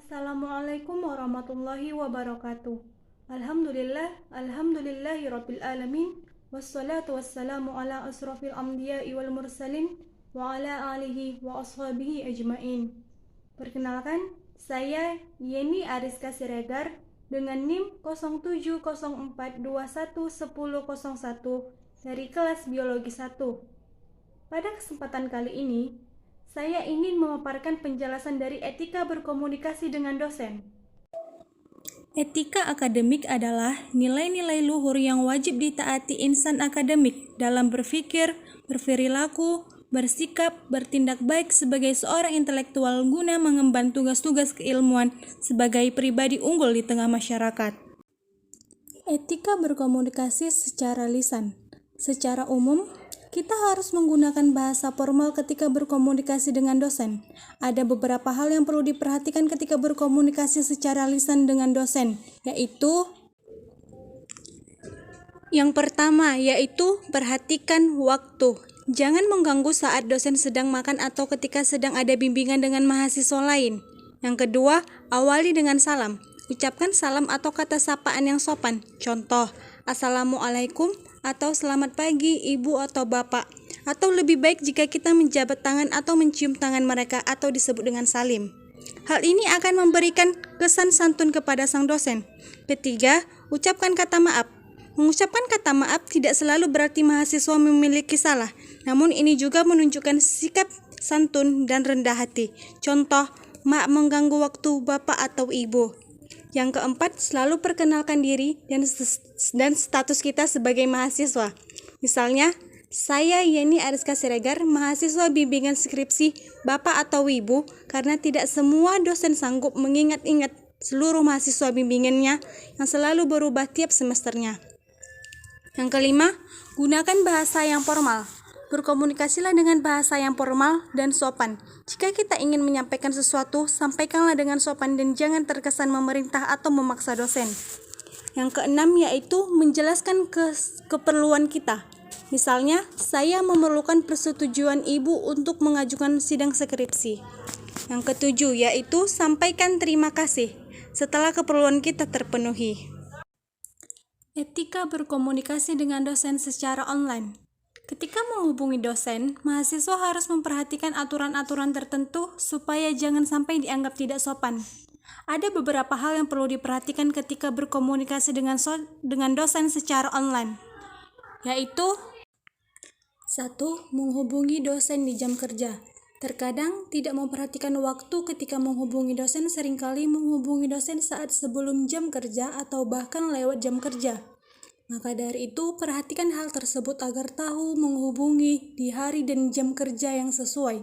Assalamualaikum warahmatullahi wabarakatuh. Alhamdulillahirabbil alamin. Wassalatu wassalamu ala asrofil anbiya'i wal mursalin wa ala alihi wa ashabihi ajmain. Perkenalkan, saya Yeni Ariska Siregar dengan NIM 0704211001 dari kelas Biologi 1. Pada kesempatan kali ini, saya ingin memaparkan penjelasan dari etika berkomunikasi dengan dosen. Etika akademik adalah nilai-nilai luhur yang wajib ditaati insan akademik dalam berpikir, berperilaku, bersikap, bertindak baik sebagai seorang intelektual guna mengemban tugas-tugas keilmuan sebagai pribadi unggul di tengah masyarakat. Etika berkomunikasi secara lisan. Secara umum, kita harus menggunakan bahasa formal ketika berkomunikasi dengan dosen. Ada beberapa hal yang perlu diperhatikan ketika berkomunikasi secara lisan dengan dosen, yaitu yang pertama, yaitu perhatikan waktu. Jangan mengganggu saat dosen sedang makan atau ketika sedang ada bimbingan dengan mahasiswa lain. Yang kedua, awali dengan salam. Ucapkan salam atau kata sapaan yang sopan. Contoh, Assalamualaikum atau selamat pagi ibu atau bapak. Atau lebih baik jika kita menjabat tangan atau mencium tangan mereka atau disebut dengan salim. Hal ini akan memberikan kesan santun kepada sang dosen. Ketiga, ucapkan kata maaf. Mengucapkan kata maaf tidak selalu berarti mahasiswa memiliki salah. Namun ini juga menunjukkan sikap santun dan rendah hati. Contoh, maaf mengganggu waktu bapak atau ibu. Yang keempat, selalu perkenalkan diri dan status kita sebagai mahasiswa. Misalnya, saya Yeni Ariska Siregar, mahasiswa bimbingan skripsi Bapak atau Ibu, karena tidak semua dosen sanggup mengingat-ingat seluruh mahasiswa bimbingannya yang selalu berubah tiap semesternya. Yang kelima, gunakan bahasa yang formal. Berkomunikasilah dengan bahasa yang formal dan sopan. Jika kita ingin menyampaikan sesuatu, sampaikanlah dengan sopan dan jangan terkesan memerintah atau memaksa dosen. Yang keenam yaitu menjelaskan keperluan kita. Misalnya, saya memerlukan persetujuan ibu untuk mengajukan sidang skripsi. Yang ketujuh yaitu sampaikan terima kasih setelah keperluan kita terpenuhi. Etika berkomunikasi dengan dosen secara online. Ketika menghubungi dosen, mahasiswa harus memperhatikan aturan-aturan tertentu supaya jangan sampai dianggap tidak sopan. Ada beberapa hal yang perlu diperhatikan ketika berkomunikasi dengan dosen secara online, yaitu 1. Menghubungi dosen di jam kerja. Terkadang tidak memperhatikan waktu ketika menghubungi dosen, seringkali menghubungi dosen saat sebelum jam kerja atau bahkan lewat jam kerja. Maka dari itu, perhatikan hal tersebut agar tahu menghubungi di hari dan jam kerja yang sesuai.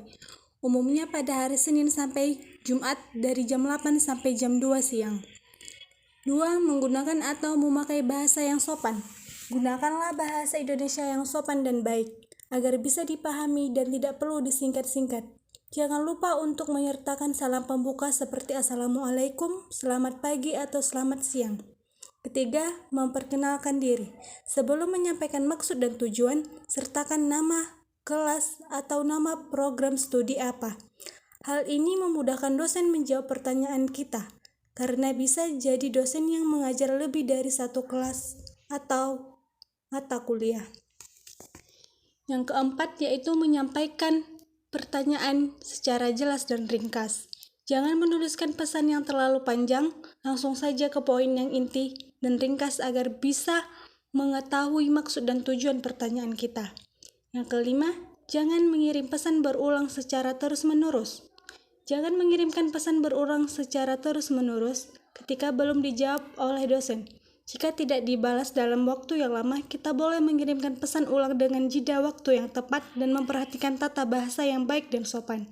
Umumnya pada hari Senin sampai Jumat dari jam 8 sampai jam 2 siang. 2. Menggunakan atau memakai bahasa yang sopan. Gunakanlah bahasa Indonesia yang sopan dan baik, agar bisa dipahami dan tidak perlu disingkat-singkat. Jangan lupa untuk menyertakan salam pembuka seperti Assalamualaikum, selamat pagi, atau selamat siang. Ketiga, memperkenalkan diri. Sebelum menyampaikan maksud dan tujuan, sertakan nama, kelas, atau nama program studi apa. Hal ini memudahkan dosen menjawab pertanyaan kita, karena bisa jadi dosen yang mengajar lebih dari satu kelas atau mata kuliah. Yang keempat yaitu menyampaikan pertanyaan secara jelas dan ringkas. Jangan menuliskan pesan yang terlalu panjang, langsung saja ke poin yang inti dan ringkas agar bisa mengetahui maksud dan tujuan pertanyaan kita. Yang kelima, jangan mengirim pesan berulang secara terus-menerus. Jangan mengirimkan pesan berulang secara terus-menerus ketika belum dijawab oleh dosen. Jika tidak dibalas dalam waktu yang lama, kita boleh mengirimkan pesan ulang dengan jeda waktu yang tepat dan memperhatikan tata bahasa yang baik dan sopan.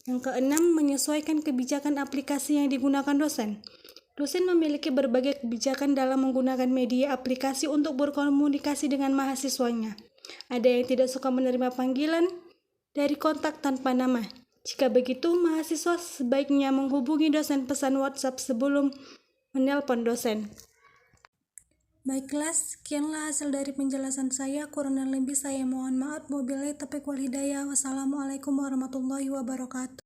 Yang keenam, menyesuaikan kebijakan aplikasi yang digunakan dosen. Dosen memiliki berbagai kebijakan dalam menggunakan media aplikasi untuk berkomunikasi dengan mahasiswanya. Ada yang tidak suka menerima panggilan dari kontak tanpa nama. Jika begitu, mahasiswa sebaiknya menghubungi dosen pesan WhatsApp sebelum menelpon dosen. Baiklah, sekianlah hasil dari penjelasan saya. Kurang dan lebih saya mohon maaf. Wabillahi taufiq wal hidayah. Wassalamualaikum warahmatullahi wabarakatuh.